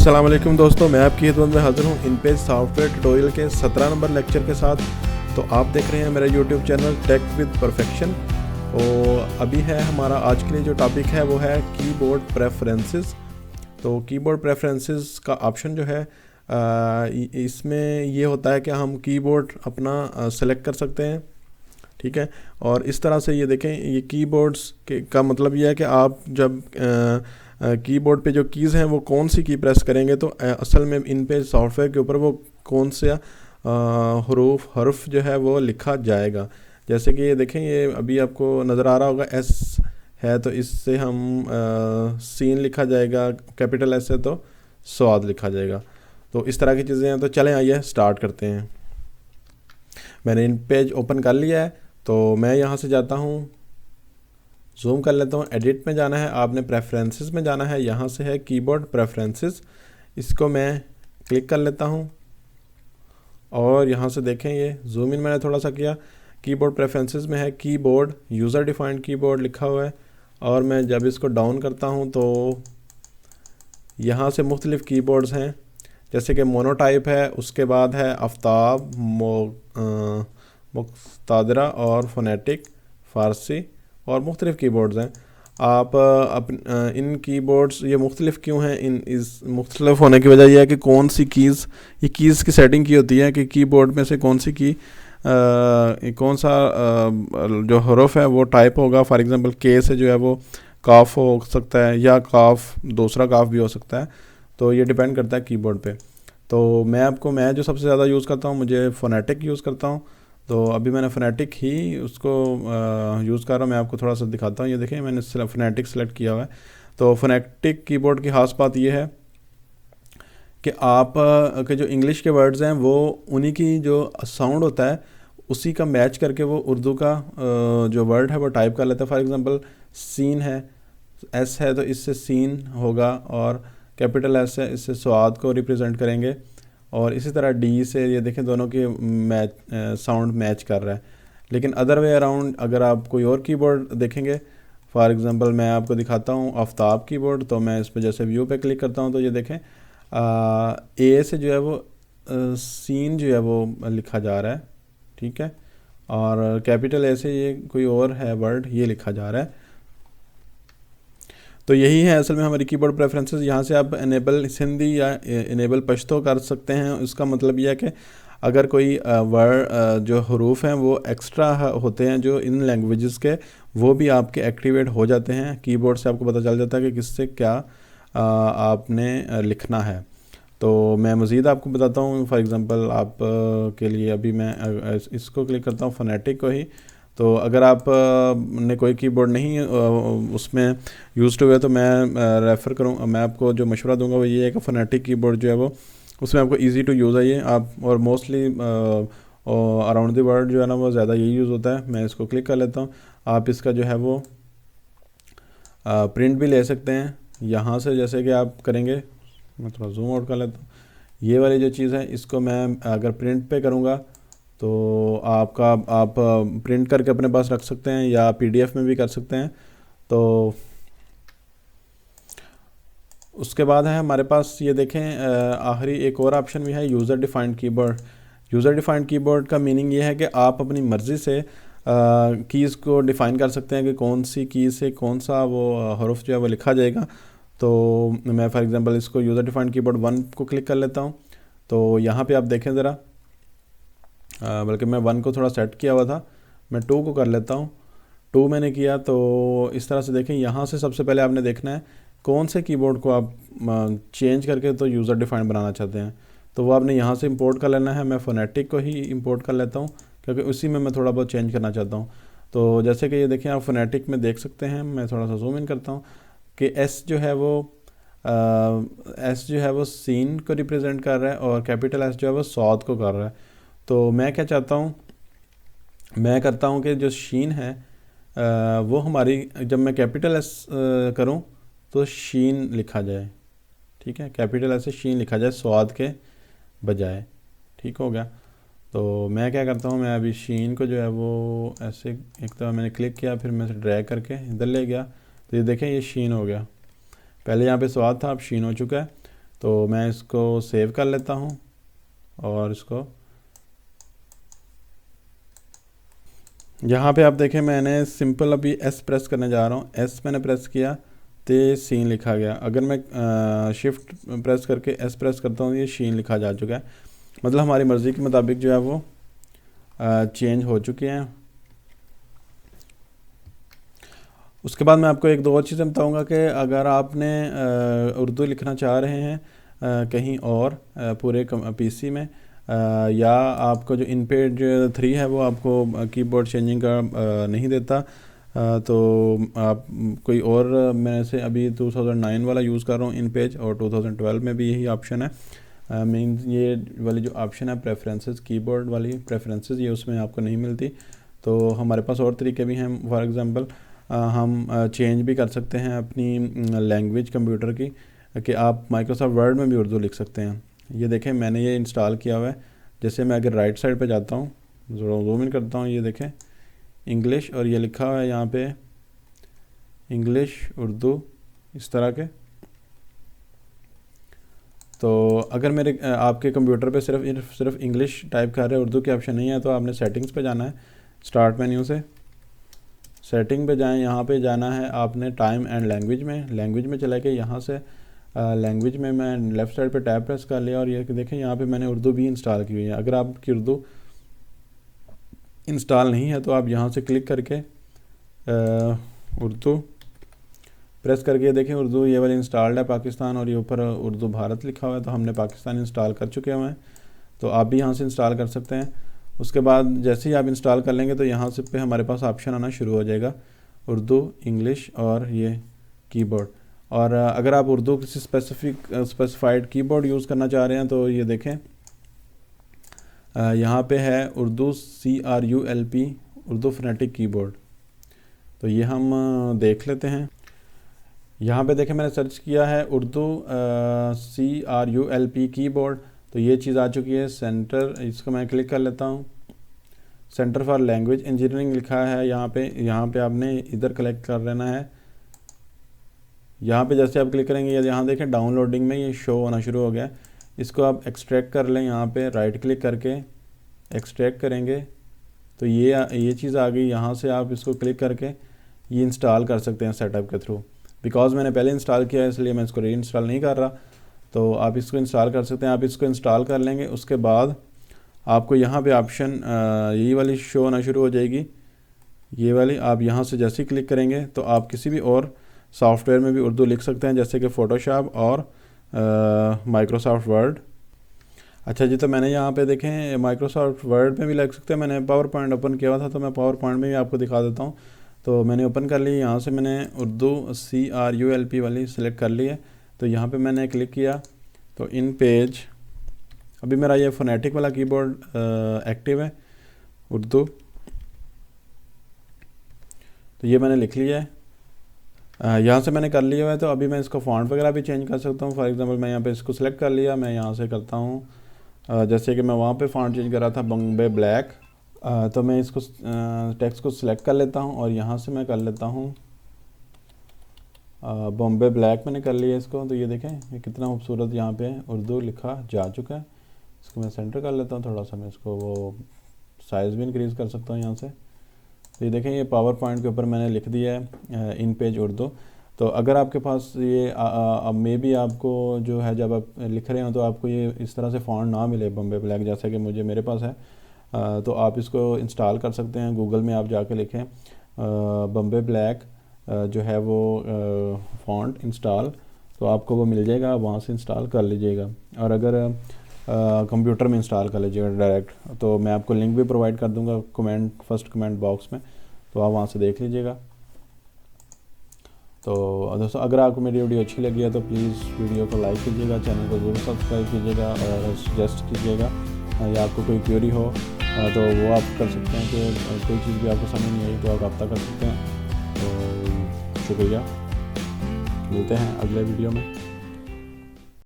अस्सलाम वालेकुम दोस्तों, मैं आपकी खिदमत में हाज़िर हूँ इनपेज सॉफ्टवेयर ट्यूटोरियल के 17 नंबर लेक्चर के साथ। तो आप देख रहे हैं मेरा YouTube channel tech with perfection. और अभी है हमारा आज के लिए जो टॉपिक है वो है कीबोर्ड प्रेफरेंसेस। तो कीबोर्ड प्रेफरेंसेस का ऑप्शन जो है इसमें ये होता है कि हम कीबोर्ड अपना सेलेक्ट कर सकते हैं, ठीक है। और इस तरह से ये देखें, ये कीबोर्ड्स का मतलब ये है कि आप जब कीबोर्ड पे जो कीज़ हैं वो कौन सी की प्रेस करेंगे तो असल में इन पे सॉफ्टवेयर के ऊपर वो कौन सा हर्फ जो है वो लिखा जाएगा। जैसे कि ये देखें, ये अभी आपको नज़र आ रहा होगा एस है तो इससे हम सीन लिखा जाएगा, कैपिटल एस है तो स्वाद लिखा जाएगा। तो इस तरह की चीज़ें हैं। तो चलें आइए स्टार्ट करते हैं। मैंने इन पेज ओपन कर लिया है तो मैं यहाँ से जाता हूँ, जूम कर लेता हूँ। एडिट में जाना है, आपने प्रेफरेंसेस में जाना है, यहाँ से है कीबोर्ड प्रेफरेंसेस, इसको मैं क्लिक कर लेता हूँ। और यहाँ से देखें, ये जूम इन मैंने थोड़ा सा किया। कीबोर्ड प्रेफरेंसेस में है कीबोर्ड यूज़र डिफाइंड कीबोर्ड लिखा हुआ है। और मैं जब इसको डाउन करता हूँ तो यहाँ से मुख्तलिफ़ कीबोर्ड्स हैं, जैसे कि मोनोटाइप है, उसके बाद है आफ्ताब, मुक्तादरा और फोनेटिक, फ़ारसी और मुख्तलिफ़ कीबोर्ड्स हैं। आप इन कीबोर्ड्स ये मुख्तलिफ़ क्यों हैं, इस मुख्तलिफ़ होने की वजह यह है कि कौन सी कीज़, ये कीज़ की सेटिंग की होती है कि कीबोर्ड में से कौन सी की कौन सा जो हरफ है वो टाइप होगा। फॉर एग्ज़ाम्पल के से जो है वो काफ हो सकता है या काफ दूसरा काफ भी हो सकता है। तो ये डिपेंड करता है कीबोर्ड पे। तो मैं जो सबसे ज़्यादा यूज़ करता हूँ, मुझे फोनेटिक यूज़ करता हूँ। तो अभी मैंने फोनेटिक ही उसको यूज़ कर रहा हूँ। मैं आपको थोड़ा सा दिखाता हूँ। ये देखें, मैंने फोनेटिक सेलेक्ट किया हुआ है। तो फोनेटिक कीबोर्ड की ख़ास बात ये है कि आप के जो इंग्लिश के वर्ड्स हैं वो उन्हीं की जो साउंड होता है उसी का मैच करके वो उर्दू का जो वर्ड है वो टाइप कर लेता है। फॉर एग्ज़ाम्पल सीन है, एस है तो इससे सीन होगा, और कैपिटल एस है इससे स्वाद को रिप्रेजेंट करेंगे। और इसी तरह डी से ये देखें, दोनों की मैच साउंड मैच कर रहा है। लेकिन अदर वे अराउंड अगर आप कोई और कीबोर्ड देखेंगे, फॉर एग्ज़ाम्पल मैं आपको दिखाता हूँ आफ्ताब कीबोर्ड। तो मैं इस पर जैसे व्यू पे क्लिक करता हूँ तो ये देखें ए से जो है वो सीन जो है वो लिखा जा रहा है, ठीक है। और कैपिटल ए से ये कोई और है वर्ड, ये लिखा जा रहा है। तो यही है असल में हमारी कीबोर्ड प्रेफरेंसेस। यहाँ से आप इनेबल सिंधी या इनेबल पश्तो कर सकते हैं। उसका मतलब यह है कि अगर कोई वर्ड जो हरूफ हैं वो एक्स्ट्रा होते हैं जो इन लैंग्वेजेस के, वो भी आपके एक्टिवेट हो जाते हैं। कीबोर्ड से आपको पता चल जाता है कि किससे क्या आपने लिखना है। तो मैं मज़ीद आपको बताता हूँ। फॉर एग्ज़ाम्पल आप के लिए अभी मैं इसको क्लिक करता हूँ, फोनेटिक को ही। तो अगर आप ने कोई कीबोर्ड नहीं उसमें यूज़ हुए तो मैं रेफ़र करूँ, मैं आपको जो मशवरा दूंगा वो ये है कि फोनेटिक कीबोर्ड जो है वो उसमें आपको इजी टू यूज़ है ये आप। और मोस्टली अराउंड द वर्ल्ड जो है ना वो ज़्यादा यही यूज़ होता है। मैं इसको क्लिक कर लेता हूँ। आप इसका जो है वो प्रिंट भी ले सकते हैं यहाँ से, जैसे कि आप करेंगे। मैं थोड़ा जूम आउट कर लेता हूँ। ये वाली जो चीज़ है इसको मैं अगर प्रिंट पे करूँगा तो आप प्रिंट करके अपने पास रख सकते हैं या पीडीएफ में भी कर सकते हैं। तो उसके बाद है हमारे पास, ये देखें आखिरी एक और ऑप्शन भी है, user defined keyboard. User defined keyboard का मीनिंग ये है कि आप अपनी मर्ज़ी से कीज़ को डिफ़ाइन कर सकते हैं कि कौन सी की से कौन सा वो हरफ जो है वो लिखा जाएगा। तो मैं फॉर एग्ज़ाम्पल इसको यूज़र डिफाइंड कीबोर्ड 1 को क्लिक कर लेता हूँ। तो यहाँ पे आप देखें ज़रा, बल्कि मैं 1 को थोड़ा सेट किया हुआ था, मैं 2 को कर लेता हूँ। 2 मैंने किया तो इस तरह से देखें, यहाँ से सबसे पहले आपने देखना है कौन से कीबोर्ड को आप चेंज करके तो यूज़र डिफाइंड बनाना चाहते हैं। तो वो आपने यहाँ से इंपोर्ट कर लेना है। मैं फोनेटिक को ही इंपोर्ट कर लेता हूँ क्योंकि उसी में मैं थोड़ा बहुत चेंज करना चाहता हूँ। तो जैसे कि ये देखें, आप फोनेटिक में देख सकते हैं, मैं थोड़ा सा जूम इन करता हूँ कि एस जो है वो सीन को रिप्रेजेंट कर रहा है और कैपिटल एस जो है वो सौद को कर रहा है। तो मैं क्या चाहता हूँ, मैं करता हूँ कि जो शीन है वो हमारी, जब मैं कैपिटल एस करूँ तो शीन लिखा जाए, ठीक है। कैपिटल एस से शीन लिखा जाए स्वाद के बजाय, ठीक हो गया। तो मैं क्या करता हूँ, मैं अभी शीन को जो है वो ऐसे एक दफ़ा मैंने क्लिक किया, फिर मैं ड्रैग करके इधर ले गया। तो ये देखें, ये शीन हो गया। पहले यहाँ पे स्वाद था, अब शीन हो चुका है। तो मैं इसको सेव कर लेता हूँ और इसको यहाँ पे आप देखें मैंने सिंपल अभी एस प्रेस करने जा रहा हूँ, एस मैंने प्रेस किया तो सीन लिखा गया। अगर मैं शिफ्ट प्रेस करके एस प्रेस करता हूँ ये शीन लिखा जा चुका है। मतलब हमारी मर्ज़ी के मुताबिक जो है वो चेंज हो चुके हैं। उसके बाद मैं आपको एक दो और चीज़ें बताऊंगा कि अगर आपने उर्दू लिखना चाह रहे हैं कहीं और पूरे पीसी में या आपको जो इन पेज 3 है वो आपको कीबोर्ड चेंजिंग का नहीं देता, तो आप कोई और, मैं से अभी 2009 वाला यूज़ कर रहा हूँ इन पेज, और 2012 में भी यही ऑप्शन है। मीन ये वाली जो ऑप्शन है प्रेफरेंसेस, कीबोर्ड वाली प्रेफरेंसेस, ये उसमें आपको नहीं मिलती। तो हमारे पास और तरीके भी हैं। फॉर एग्ज़ाम्पल हम चेंज भी कर सकते हैं अपनी लैंग्वेज कंप्यूटर की, कि आप माइक्रोसॉफ्ट वर्ड में भी उर्दू लिख सकते हैं। ये देखें मैंने ये इंस्टॉल किया हुआ है। जैसे मैं अगर राइट साइड पे जाता हूँ, जूम इन करता हूँ, ये देखें इंग्लिश, और ये लिखा हुआ है यहाँ पे इंग्लिश उर्दू इस तरह के। तो अगर मेरे आपके कंप्यूटर पे सिर्फ इंग्लिश टाइप कर रहे हैं, उर्दू के ऑप्शन नहीं है, तो आपने सेटिंग्स पे जाना है। स्टार्ट मेन्यू से सेटिंग पे जाएं, यहाँ पे जाना है आपने टाइम एंड लैंग्वेज में। लैंग्वेज में चला के यहाँ से लैंग्वेज में मैं लेफ़्ट साइड पे टैब प्रेस कर लिया, और ये देखें यहाँ पे मैंने उर्दू भी इंस्टॉल की हुई है। अगर आपकी उर्दू इंस्टॉल नहीं है तो आप यहाँ से क्लिक करके उर्दू प्रेस करके देखें उर्दू ये वाली इंस्टॉल्ड है पाकिस्तान, और ये ऊपर उर्दू भारत लिखा हुआ है, तो हमने पाकिस्तान इंस्टॉल कर चुके हुए हैं। तो आप भी यहाँ से इंस्टॉल कर सकते हैं। उसके बाद जैसे ही आप इंस्टॉल कर लेंगे तो यहाँ से पे हमारे पास ऑप्शन आना शुरू हो जाएगा, उर्दू, इंग्लिश और ये कीबोर्ड। और अगर आप उर्दू किसी स्पेसिफाइड कीबोर्ड यूज़ करना चाह रहे हैं तो ये देखें यहाँ पे है Urdu CRULP, Urdu phonetic keyboard. तो ये हम देख लेते हैं। यहाँ पे देखें मैंने सर्च किया है उर्दू CRULP कीबोर्ड, तो ये चीज़ आ चुकी है। सेंटर, इसको मैं क्लिक कर लेता हूँ। सेंटर फॉर लैंग्वेज इंजीनियरिंग लिखा है यहाँ पे आपने इधर क्लिक कर लेना है। यहाँ पे जैसे आप क्लिक करेंगे यहाँ देखें डाउनलोडिंग में ये शो होना शुरू हो गया। इसको आप एक्सट्रैक्ट कर लें, यहाँ पे राइट क्लिक करके एक्सट्रैक्ट करेंगे तो ये चीज़ आ गई। यहाँ से आप इसको क्लिक करके ये इंस्टॉल कर सकते हैं सेटअप के थ्रू। बिकॉज मैंने पहले इंस्टॉल किया है इसलिए मैं इसको री इंस्टॉल नहीं कर रहा, तो आप इसको इंस्टॉल कर सकते हैं। आप इसको इंस्टॉल कर लेंगे, उसके बाद आपको यहाँ पे ऑप्शन यही वाली शो होना शुरू हो जाएगी, ये वाली। आप यहाँ से जैसे ही क्लिक करेंगे तो आप किसी भी और सॉफ्टवेयर में भी उर्दू लिख सकते हैं, जैसे कि फ़ोटोशॉप और माइक्रोसॉफ्ट वर्ड। अच्छा जी, तो मैंने यहाँ पे देखें माइक्रोसॉफ्ट वर्ड में भी लिख सकते हैं। मैंने पावर पॉइंट ओपन किया हुआ था तो मैं पावर पॉइंट में भी आपको दिखा देता हूँ। तो मैंने ओपन कर ली, यहाँ से मैंने उर्दू CRULP वाली सिलेक्ट कर ली है। तो यहाँ पे मैंने क्लिक किया तो इन पेज अभी मेरा ये फोनेटिक वाला कीबोर्ड एक्टिव है उर्दू, तो ये मैंने लिख लिया है। यहाँ से मैंने कर लिया हुआ है। तो अभी मैं इसको फ़ॉन्ट वगैरह भी चेंज कर सकता हूँ। फॉर एग्जांपल मैं यहाँ पे इसको सिलेक्ट कर लिया, मैं यहाँ से करता हूँ जैसे कि मैं वहाँ पे फ़ॉन्ट चेंज कर रहा था बॉम्बे ब्लैक, तो मैं इसको टेक्स्ट को सिलेक्ट कर लेता हूँ और यहाँ से मैं कर लेता हूँ बॉम्बे ब्लैक। मैंने कर लिया इसको। तो ये देखें ये कितना खूबसूरत यहाँ पे उर्दू लिखा जा चुका है। इसको मैं सेंटर कर लेता हूँ थोड़ा सा, मैं इसको वो साइज़ भी इंक्रीज़ कर सकता हूँ यहाँ से। तो ये देखें ये पावर पॉइंट के ऊपर मैंने लिख दिया है इन पेज उर्दू। तो अगर आपके पास ये मे बी आपको जो है जब आप लिख रहे हो तो आपको ये इस तरह से फ़ॉन्ट ना मिले बॉम्बे ब्लैक जैसा कि मेरे पास है, तो आप इसको इंस्टॉल कर सकते हैं। गूगल में आप जाके लिखें बॉम्बे ब्लैक जो है वो फ़ॉन्ट इंस्टॉल, तो आपको वो मिल जाएगा, वहाँ से इंस्टॉल कर लीजिएगा। और अगर कंप्यूटर में इंस्टॉल कर लीजिएगा डायरेक्ट, तो मैं आपको लिंक भी प्रोवाइड कर दूंगा फर्स्ट कमेंट बॉक्स में, तो आप वहाँ से देख लीजिएगा। तो दोस्तों अगर आपको मेरी वीडियो अच्छी लगी है तो प्लीज़ वीडियो को लाइक कीजिएगा, चैनल को ज़रूर सब्सक्राइब कीजिएगा और सजेस्ट कीजिएगा, या आपको कोई क्वेरी हो तो वो आप कर सकते हैं कि कोई चीज़ भी आपको समझ नहीं आई तो आप रब्ता कर सकते हैं। तो शुक्रिया, मिलते हैं अगले वीडियो में।